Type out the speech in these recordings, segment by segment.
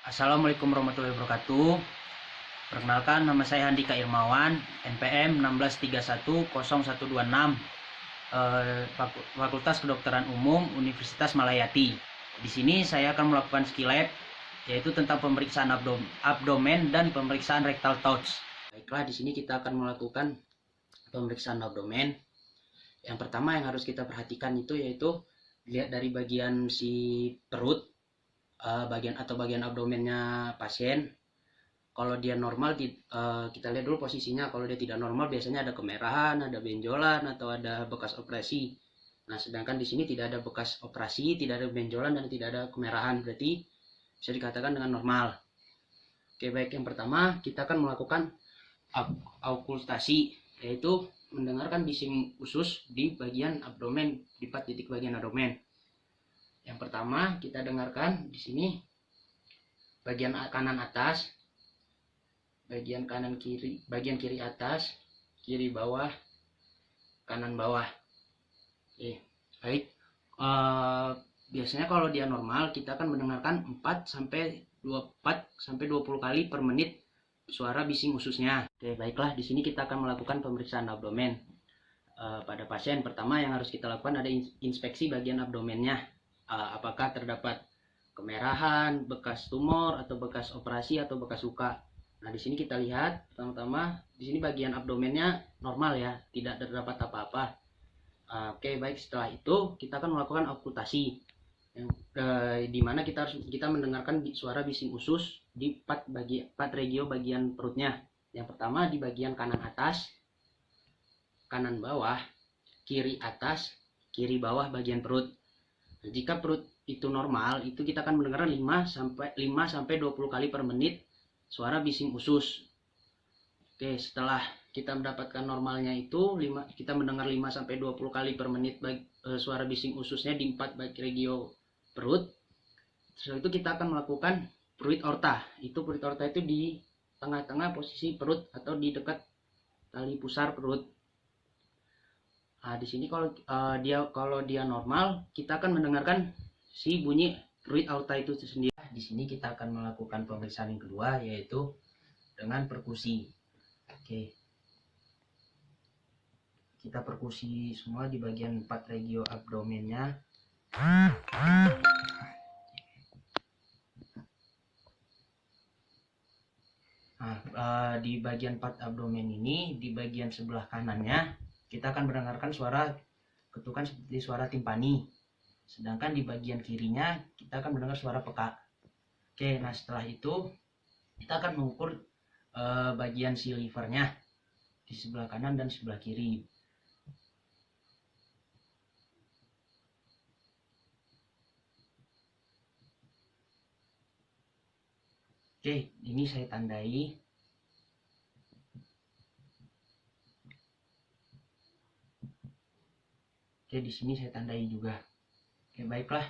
Assalamualaikum warahmatullahi wabarakatuh. Perkenalkan, nama saya Handika Irmawan, NPM 1631026, Fakultas Kedokteran Umum Universitas Malayati. Di sini saya akan melakukan skill lab, yaitu tentang pemeriksaan abdomen dan pemeriksaan rectal touch. Baiklah, di sini kita akan melakukan pemeriksaan abdomen. Yang pertama yang harus kita perhatikan itu yaitu lihat dari bagian si perut, bagian abdomennya pasien. Kalau dia normal, kita lihat dulu posisinya. Kalau dia tidak normal, biasanya ada kemerahan, ada benjolan, atau ada bekas operasi. Nah, sedangkan di sini tidak ada bekas operasi, tidak ada benjolan, dan tidak ada kemerahan. Berarti bisa dikatakan dengan normal. Oke, baik. Yang pertama, kita akan melakukan okultasi, yaitu mendengarkan bising usus di bagian abdomen, di 4 titik bagian abdomen. Yang pertama, kita dengarkan di sini bagian kanan atas, bagian kanan kiri, bagian kiri atas, kiri bawah, kanan bawah. Oke, baik. Biasanya kalau dia normal, kita akan mendengarkan 4 sampai 20 kali per menit suara bising ususnya. Oke, baiklah. Di sini kita akan melakukan pemeriksaan abdomen pada pasien. Pertama yang harus kita lakukan ada inspeksi bagian abdomennya. Apakah terdapat kemerahan, bekas tumor, atau bekas operasi, atau bekas luka. Nah, di sini kita lihat pertama-tama di sini bagian abdomennya normal ya, tidak terdapat apa-apa. Oke, baik. Setelah itu kita akan melakukan okultasi, di mana kita mendengarkan suara bising usus di 4 regio bagian perutnya. Yang pertama di bagian kanan atas, kanan bawah, kiri atas, kiri bawah bagian perut. Jika perut itu normal, itu kita akan mendengarkan 5 sampai 20 kali per menit suara bising usus. Oke, setelah kita mendapatkan normalnya itu, kita mendengar 5 sampai 20 kali per menit suara bising ususnya di 4 regio perut. Setelah itu kita akan melakukan peruit aorta. Peruit aorta itu di tengah-tengah posisi perut atau di dekat tali pusar perut. Nah, di sini kalau dia normal, kita akan mendengarkan si bunyi peruit aorta itu sendiri. Di sini kita akan melakukan pemeriksaan yang kedua, yaitu dengan perkusi. Oke. Kita perkusi semua di bagian 4 regio abdomennya. Nah, di bagian 4 abdomen ini, di bagian sebelah kanannya kita akan mendengarkan suara ketukan seperti suara timpani. Sedangkan di bagian kirinya kita akan mendengar suara peka. Oke, nah setelah itu kita akan mengukur bagian si livernya di sebelah kanan dan sebelah kiri. Oke, ini saya tandai. Oke, di sini saya tandai juga. Oke, baiklah.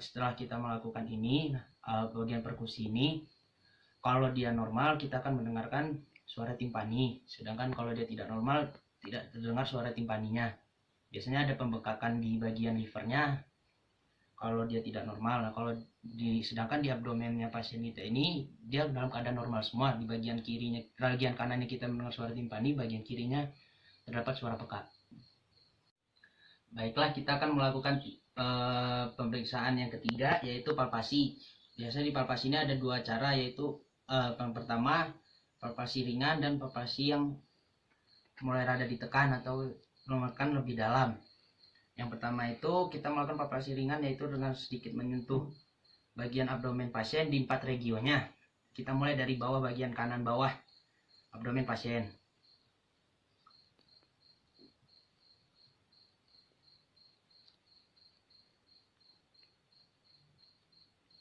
Setelah kita melakukan ini, bagian perkusi ini, kalau dia normal kita akan mendengarkan suara timpani. Sedangkan kalau dia tidak normal, tidak terdengar suara timpaninya. Biasanya ada pembengkakan di bagian livernya kalau dia tidak normal. Nah, sedangkan di abdomennya pasien kita ini dia dalam keadaan normal semua. Di bagian kanannya kita mendengar suara timpani, bagian kirinya terdapat suara peka. Baiklah, kita akan melakukan pemeriksaan yang ketiga, yaitu palpasi. Biasanya di palpasi ini ada 2 cara, yaitu yang pertama palpasi ringan dan palpasi yang mulai rada ditekan atau menekan lebih dalam. Yang pertama itu kita melakukan palpasi ringan, yaitu dengan sedikit menyentuh bagian abdomen pasien di 4 regionya. Kita mulai dari bawah, bagian kanan bawah abdomen pasien.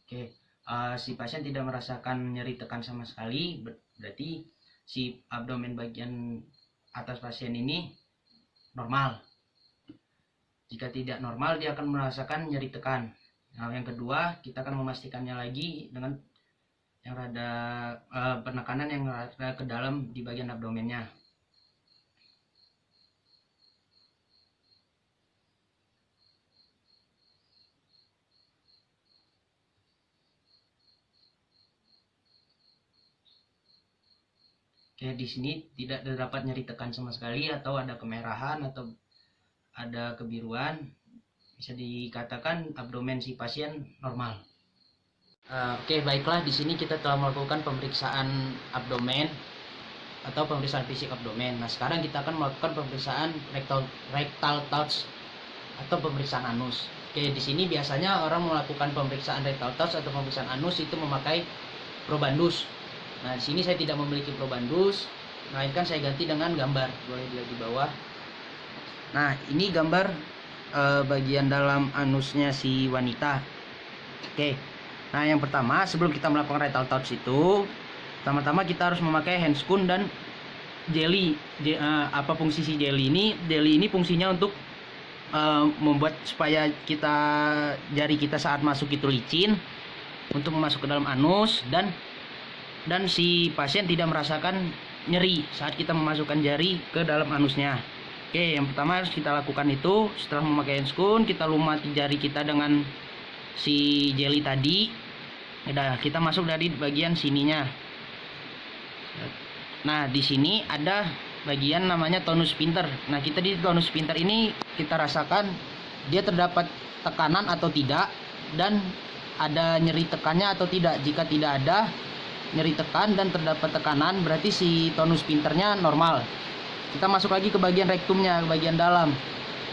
Oke, si pasien tidak merasakan nyeri tekan sama sekali, berarti si abdomen bagian atas pasien ini normal. Jika tidak normal, dia akan merasakan nyeri tekan. Nah, yang kedua, kita akan memastikannya lagi dengan yang rada penekanan yang rada ke dalam di bagian abdomennya. Oke, di sini tidak terdapat nyeri tekan sama sekali atau ada kemerahan atau ada kebiruan. Bisa dikatakan abdomen si pasien normal. Oke, baiklah, di sini kita telah melakukan pemeriksaan abdomen atau pemeriksaan fisik abdomen. Nah, sekarang kita akan melakukan pemeriksaan rectal touch atau pemeriksaan anus. Oke, di sini biasanya orang melakukan pemeriksaan rectal touch atau pemeriksaan anus itu memakai probandus. Nah, di sini saya tidak memiliki probandus, melainkan saya ganti dengan gambar. Boleh dilihat di bawah. Nah, ini gambar bagian dalam anusnya si wanita. Oke. Nah, yang pertama sebelum kita melakukan rectal touch itu, pertama-tama kita harus memakai handscoon dan jelly. Apa fungsi si jelly ini? Jelly ini fungsinya untuk membuat supaya jari kita saat masuk itu licin untuk masuk ke dalam anus dan si pasien tidak merasakan nyeri saat kita memasukkan jari ke dalam anusnya. Oke, yang pertama harus kita lakukan itu setelah memakai handscoon, kita lumati jari kita dengan si jelly tadi. Udah, kita masuk dari bagian sininya. Nah, di sini ada bagian namanya tonus sphincter. Nah, kita di tonus sphincter ini kita rasakan dia terdapat tekanan atau tidak, dan ada nyeri tekannya atau tidak. Jika tidak ada nyeri tekan dan terdapat tekanan, berarti si tonus sphincternya normal. Kita masuk lagi ke bagian rektumnya, ke bagian dalam.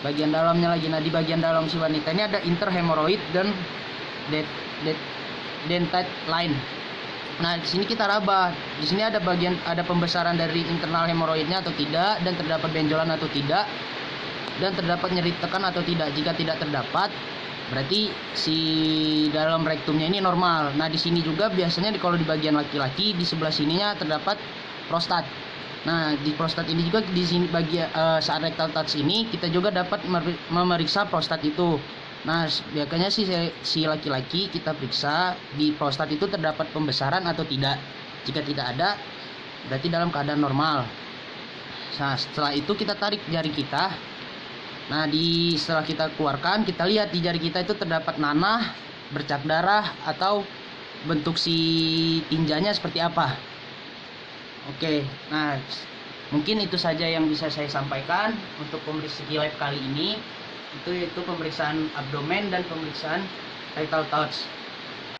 Bagian dalamnya lagi. Nah, di bagian dalam si wanita ini ada interhemoroid dan dentate line. Nah, di sini kita raba. Di sini ada pembesaran dari internal hemoroidnya atau tidak, dan terdapat benjolan atau tidak, dan terdapat nyeri tekan atau tidak. Jika tidak terdapat, berarti si dalam rektumnya ini normal. Nah, di sini juga biasanya kalau di bagian laki-laki di sebelah sininya terdapat prostat. Nah, di prostat ini juga di sini saat rectal touch ini kita juga dapat memeriksa prostat itu. Nah, biasanya si laki-laki kita periksa di prostat itu terdapat pembesaran atau tidak. Jika tidak ada, berarti dalam keadaan normal. Nah, setelah itu kita tarik jari kita. Nah, setelah kita keluarkan, kita lihat di jari kita itu terdapat nanah, bercak darah, atau bentuk si tinjanya seperti apa. Oke, nah mungkin itu saja yang bisa saya sampaikan untuk pemeriksaan lab kali ini. Itu pemeriksaan abdomen dan pemeriksaan rectal touch.